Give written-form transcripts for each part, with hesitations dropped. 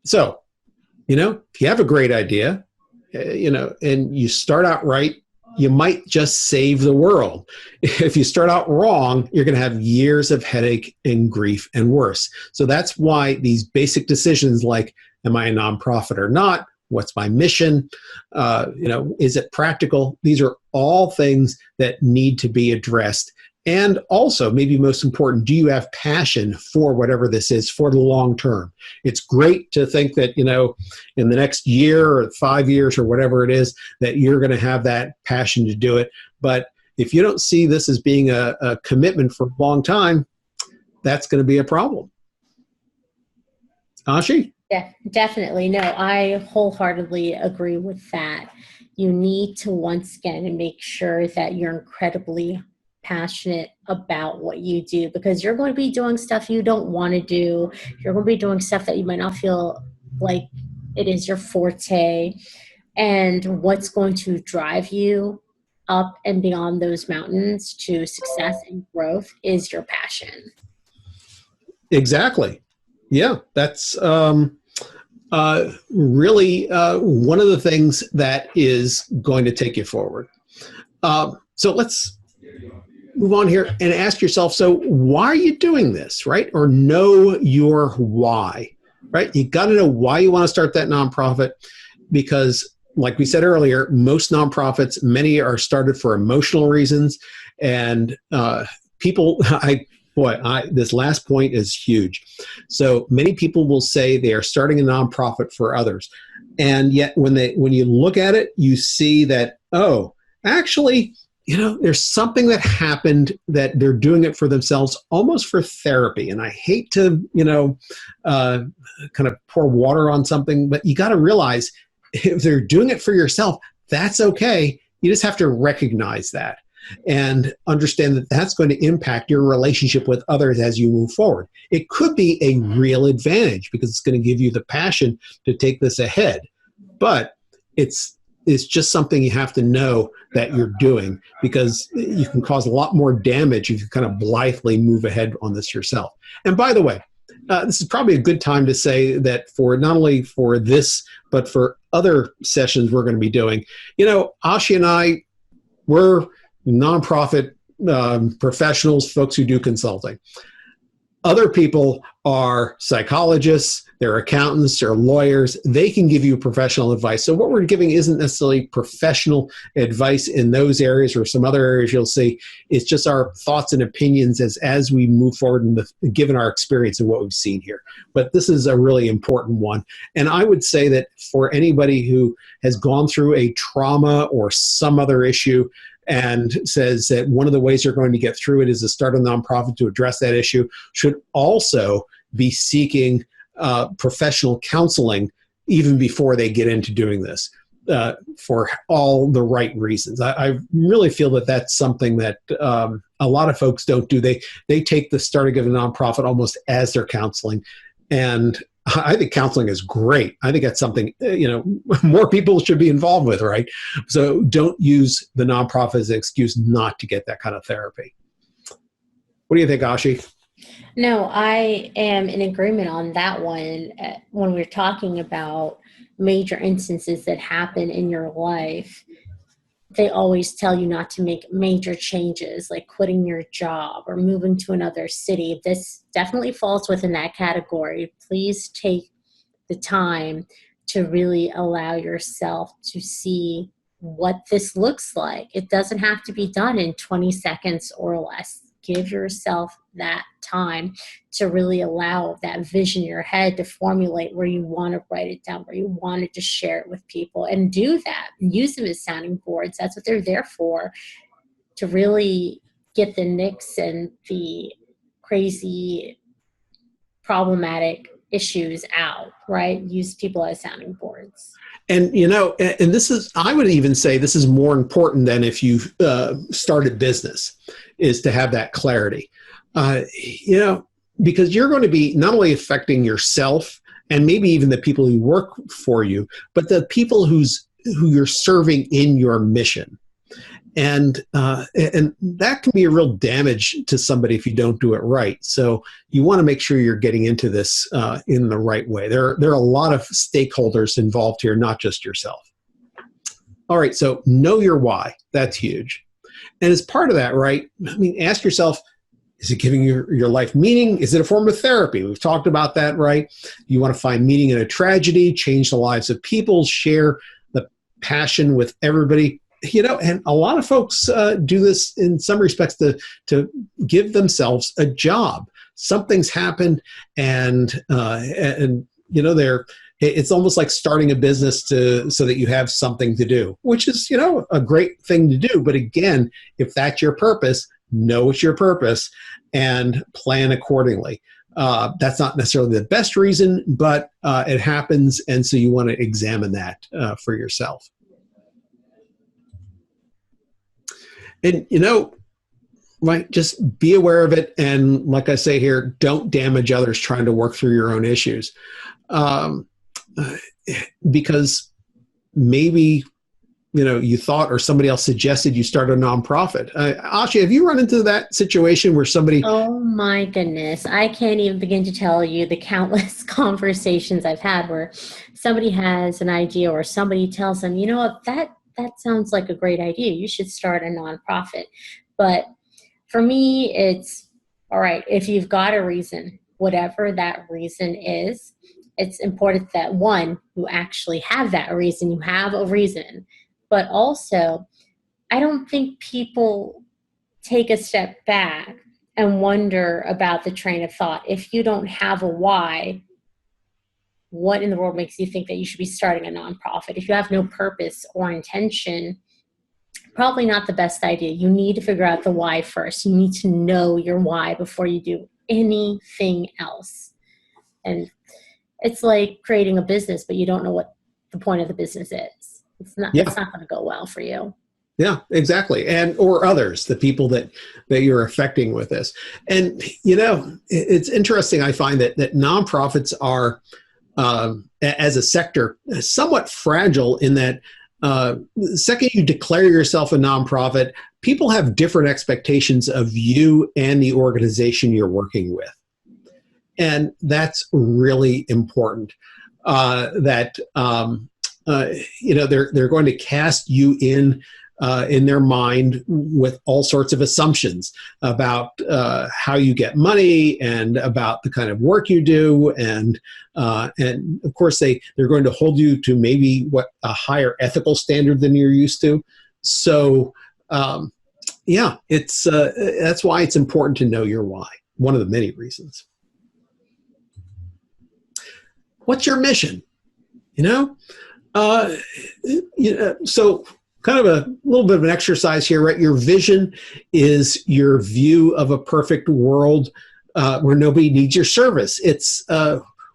So, if you have a great idea, and you start out right, you might just save the world. If you start out wrong, you're going to have years of headache and grief and worse. So that's why these basic decisions like, am I a nonprofit or not? What's my mission? Is it practical? These are all things that need to be addressed. And also, maybe most important, do you have passion for whatever this is for the long term? It's great to think that, in the next year or 5 years or whatever it is, that you're going to have that passion to do it. But if you don't see this as being a commitment for a long time, that's going to be a problem. Ashi? Yeah, definitely. No, I wholeheartedly agree with that. You need to, once again, make sure that you're incredibly passionate about what you do, because you're going to be doing stuff you don't want to do. You're going to be doing stuff that you might not feel like it is your forte. And what's going to drive you up and beyond those mountains to success and growth is your passion. Exactly. Yeah, that's really one of the things that is going to take you forward. So let's move on here and ask yourself, so why are you doing this, right? Or know your why, right? You got to know why you want to start that nonprofit, because like we said earlier, most nonprofits, many are started for emotional reasons, and people, this last point is huge. So many people will say they are starting a nonprofit for others. And yet when you look at it, you see that, oh, actually, there's something that happened that they're doing it for themselves, almost for therapy. And I hate to, kind of pour water on something, but you got to realize if they're doing it for yourself, that's okay. You just have to recognize that and understand that that's going to impact your relationship with others as you move forward. It could be a real advantage because it's going to give you the passion to take this ahead, but it's just something you have to know that you're doing, because you can cause a lot more damage if you kind of blithely move ahead on this yourself. And by the way, this is probably a good time to say that for not only for this, but for other sessions we're going to be doing, Ashi and I, we're nonprofit professionals, folks who do consulting. Other people are psychologists, they're accountants, they're lawyers. They can give you professional advice. So what we're giving isn't necessarily professional advice in those areas or some other areas you'll see. It's just our thoughts and opinions as we move forward and given our experience and what we've seen here. But this is a really important one. And I would say that for anybody who has gone through a trauma or some other issue, and says that one of the ways you're going to get through it is to start a nonprofit to address that issue, should also be seeking professional counseling even before they get into doing this for all the right reasons. I really feel that that's something that a lot of folks don't do. They take the starting of a nonprofit almost as their counseling, and I think counseling is great. I think that's something, more people should be involved with, right? So don't use the nonprofit as an excuse not to get that kind of therapy. What do you think, Ashi? No, I am in agreement on that one. When we're talking about major instances that happen in your life, they always tell you not to make major changes like quitting your job or moving to another city. This definitely falls within that category. Please take the time to really allow yourself to see what this looks like. It doesn't have to be done in 20 seconds or less. Give yourself that time to really allow that vision in your head to formulate where you want to write it down, where you wanted to share it with people, and do that. Use them as sounding boards. That's what they're there for, to really get the nicks and the crazy problematic issues out, right? Use people as sounding boards. And, and this is, I would even say this is more important than if you've started business, is to have that clarity, because you're going to be not only affecting yourself and maybe even the people who work for you, but the people who you're serving in your mission. And that can be a real damage to somebody if you don't do it right. So you want to make sure you're getting into this in the right way. There are a lot of stakeholders involved here, not just yourself. All right, so know your why. That's huge. And as part of that, right, I mean, ask yourself, is it giving your life meaning? Is it a form of therapy? We've talked about that, right? You want to find meaning in a tragedy, change the lives of people, share the passion with everybody. And a lot of folks do this in some respects to give themselves a job. Something's happened, and it's almost like starting a business so that you have something to do, which is a great thing to do. But again, if that's your purpose, know it's your purpose and plan accordingly. That's not necessarily the best reason, but it happens, and so you want to examine that for yourself. And right, just be aware of it, and like I say here, don't damage others trying to work through your own issues, because maybe you thought, or somebody else suggested you start a nonprofit. Asha, have you run into that situation where somebody? Oh my goodness. I can't even begin to tell you the countless conversations I've had where somebody has an idea, or somebody tells them, what, that sounds like a great idea. You should start a nonprofit. But for me, it's all right. If you've got a reason, whatever that reason is, it's important that one, you actually have that reason. You have a reason. But also, I don't think people take a step back and wonder about the train of thought. If you don't have a why, what in the world makes you think that you should be starting a nonprofit? If you have no purpose or intention, probably not the best idea. You need to figure out the why first. You need to know your why before you do anything else. And it's like creating a business, but you don't know what the point of the business is. It's not going to go well for you. Yeah, exactly. Or others, the people that you're affecting with this. And, it's interesting. I find that nonprofits are, as a sector, somewhat fragile in that the second you declare yourself a nonprofit, people have different expectations of you and the organization you're working with. And that's really important, they're going to cast you in their mind with all sorts of assumptions about how you get money and about the kind of work you do, and of course they're going to hold you to maybe a higher ethical standard than you're used to. So it's that's why it's important to know your why. One of the many reasons. What's your mission? So kind of a little bit of an exercise here, right? Your vision is your view of a perfect world where nobody needs your service. It's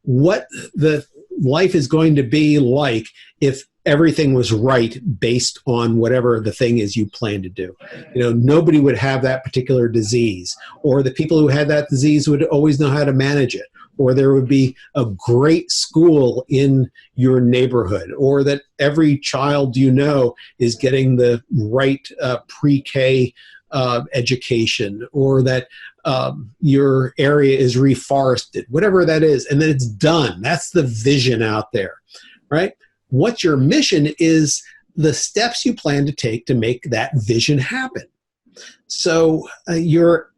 what the life is going to be like if everything was right based on whatever the thing is you plan to do. Nobody would have that particular disease, or the people who had that disease would always know how to manage it, or there would be a great school in your neighborhood, or that every child is getting the right pre-K education, or that your area is reforested, whatever that is, and then it's done. That's the vision out there, right? What your mission is, the steps you plan to take to make that vision happen. So you're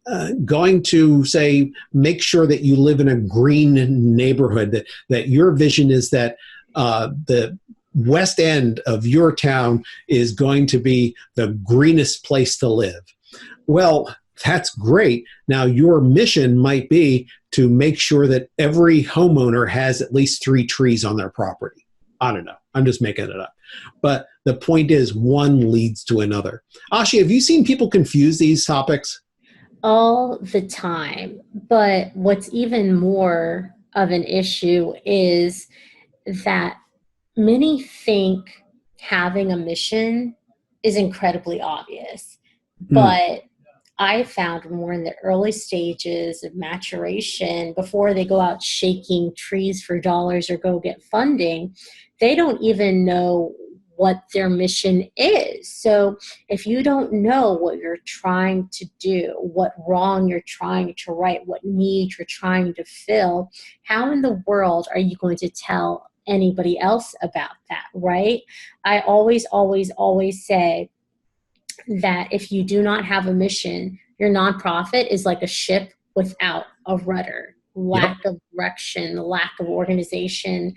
going to say, make sure that you live in a green neighborhood, that your vision is that the west end of your town is going to be the greenest place to live. Well, that's great. Now, your mission might be to make sure that every homeowner has at least 3 trees on their property. I don't know. I'm just making it up. But the point is, one leads to another. Ashi, have you seen people confuse these topics? All the time. But what's even more of an issue is that many think having a mission is incredibly obvious. But I found when we're in the early stages of maturation, before they go out shaking trees for dollars or go get funding, they don't even know what their mission is. So if you don't know what you're trying to do, what wrong you're trying to right, what need you're trying to fill, how in the world are you going to tell anybody else about that, right? I always, always, always say that if you do not have a mission, your nonprofit is like a ship without a rudder. Lack Yep. of direction, lack of organization.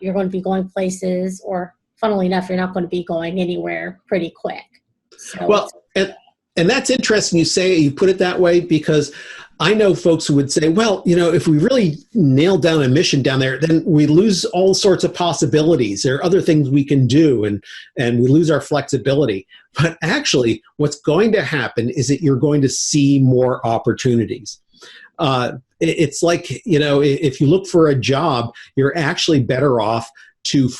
You're going to be going places, or funnily enough, you're not going to be going anywhere pretty quick. So Well, and that's interesting you say you put it that way, because I know folks who would say, well, if we really nail down a mission down there, then we lose all sorts of possibilities. There are other things we can do, and we lose our flexibility. But actually, what's going to happen is that you're going to see more opportunities. It's like, if you look for a job, you're actually better off to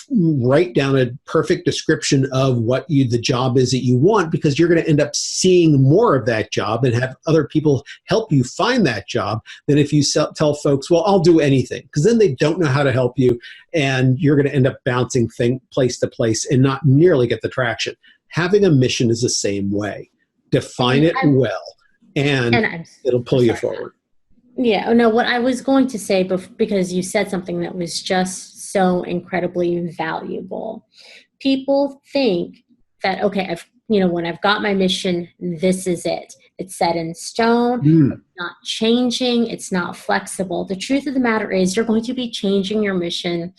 write down a perfect description of what the job is that you want, because you're going to end up seeing more of that job and have other people help you find that job than if you tell folks, well, I'll do anything, because then they don't know how to help you, and you're going to end up bouncing place to place and not nearly get the traction. Having a mission is the same way. Define it well, and it'll pull you forward. Yeah, no, what I was going to say, because you said something that was just so incredibly valuable. People think that, okay, when I've got my mission, this is it. It's set in stone. It's not changing. It's not flexible. The truth of the matter is you're going to be changing your mission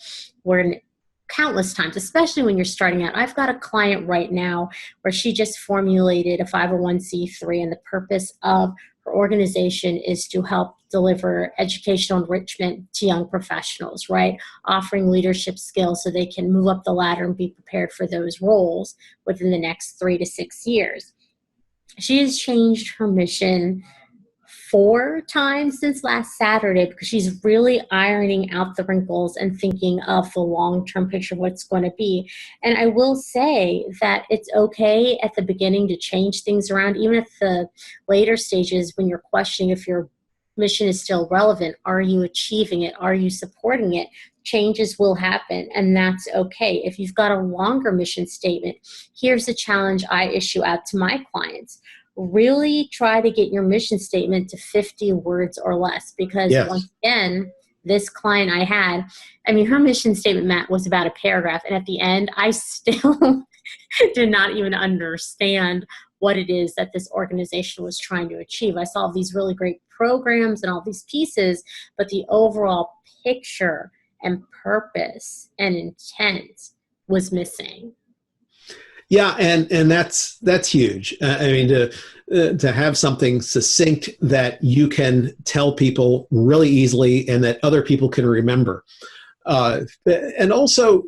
countless times, especially when you're starting out. I've got a client right now where she just formulated a 501c3, and the purpose of her organization is to help deliver educational enrichment to young professionals, right? Offering leadership skills so they can move up the ladder and be prepared for those roles within the next 3 to 6 years. She has changed her mission 4 times since last Saturday, because she's really ironing out the wrinkles and thinking of the long-term picture of what's going to be. And I will say that it's okay at the beginning to change things around, even at the later stages when you're questioning if your mission is still relevant. Are you achieving it? Are you supporting it? Changes will happen, and that's okay. If you've got a longer mission statement, here's the challenge I issue out to my clients. Really try to get your mission statement to 50 words or less, because once again, this client I had, her mission statement, Matt, was about a paragraph. And at the end, I still did not even understand what it is that this organization was trying to achieve. I saw these really great programs and all these pieces, but the overall picture and purpose and intent was missing. Yeah, and that's huge. To have something succinct that you can tell people really easily and that other people can remember. And also,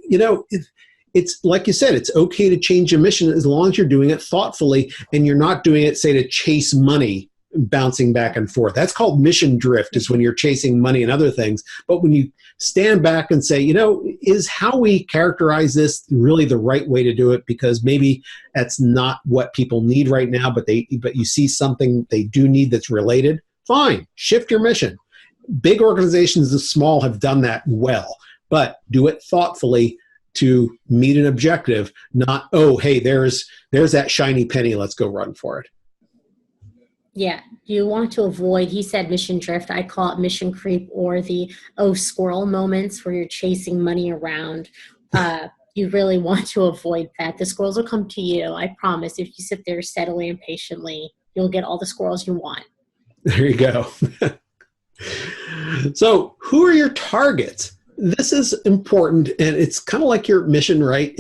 it's like you said, it's okay to change your mission as long as you're doing it thoughtfully and you're not doing it, say, to chase money, bouncing back and forth. That's called mission drift, is when you're chasing money and other things. But when you stand back and say, is how we characterize this really the right way to do it? Because maybe that's not what people need right now, but you see something they do need that's related. Fine, shift your mission. Big organizations and small have done that well, but do it thoughtfully to meet an objective, not, oh, hey, there's that shiny penny, let's go run for it. Yeah, you want to avoid, he said mission drift, I call it mission creep, or the squirrel moments where you're chasing money around. You really want to avoid that. The squirrels will come to you, I promise. If you sit there steadily and patiently, you'll get all the squirrels you want. There you go. So who are your targets? This is important, and it's kind of like your mission, right?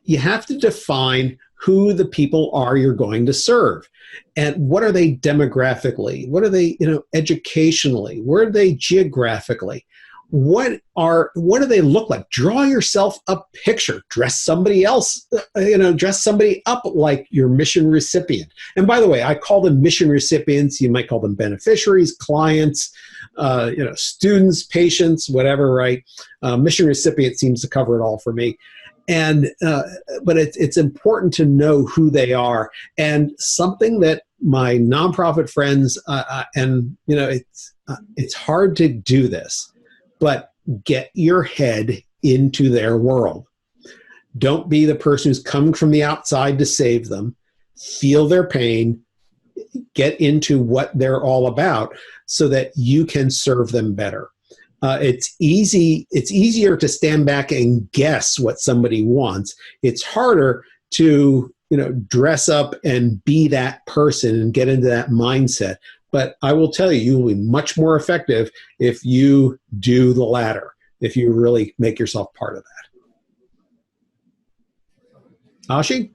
You have to define who the people are you're going to serve. And what are they demographically? What are they, educationally? Where are they geographically? What do they look like? Draw yourself a picture. Dress somebody else, dress somebody up like your mission recipient. And by the way, I call them mission recipients. You might call them beneficiaries, clients, students, patients, whatever, right? Mission recipient seems to cover it all for me. And but it's important to know who they are. And something that my nonprofit friends it's hard to do this, but get your head into their world. Don't be the person who's coming from the outside to save them. Feel their pain, get into what they're all about so that you can serve them better. It's easier to stand back and guess what somebody wants. It's harder to, dress up and be that person and get into that mindset. But I will tell you, you will be much more effective if you do the latter, if you really make yourself part of that. Ashi?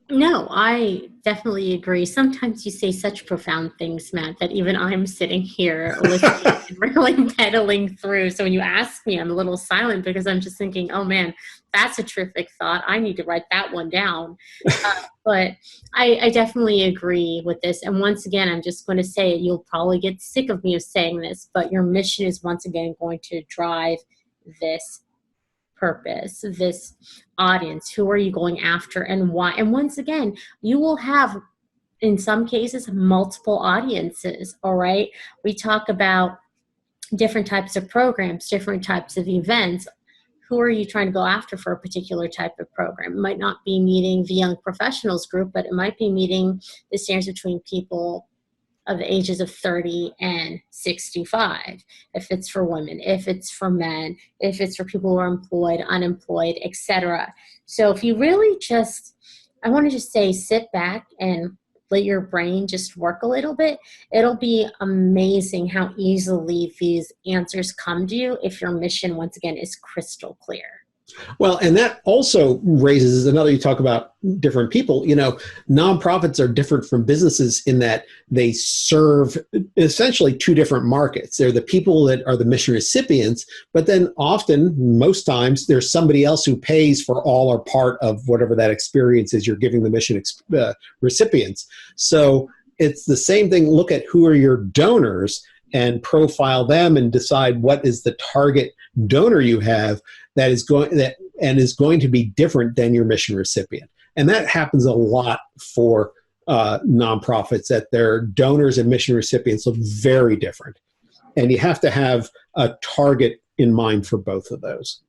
No, I definitely agree. Sometimes you say such profound things, Matt, that even I'm sitting here listening and really pedaling through. So when you ask me, I'm a little silent because I'm just thinking, oh man, that's a terrific thought. I need to write that one down. But I definitely agree with this. And once again, I'm just going to say it. You'll probably get sick of me of saying this, but your mission is once again going to drive this purpose, this audience. Who are you going after and why? And once again, you will have, in some cases, multiple audiences. All right. We talk about different types of programs, different types of events. Who are you trying to go after for a particular type of program? It might not be meeting the young professionals group, but it might be meeting the standards between people of the ages of 30 and 65, if it's for women, if it's for men, if it's for people who are employed, unemployed, etc. So if you really I want to just say, sit back and let your brain just work a little bit. It'll be amazing how easily these answers come to you if your mission, once again, is crystal clear. Well, and that also raises another, you talk about different people, nonprofits are different from businesses in that they serve essentially two different markets. They're the people that are the mission recipients, but then often, most times, there's somebody else who pays for all or part of whatever that experience is you're giving the mission recipients. So it's the same thing. Look at who are your donors and profile them and decide what is the target donor you have that is going to be different than your mission recipient. And that happens a lot for nonprofits, that their donors and mission recipients look very different. And you have to have a target in mind for both of those.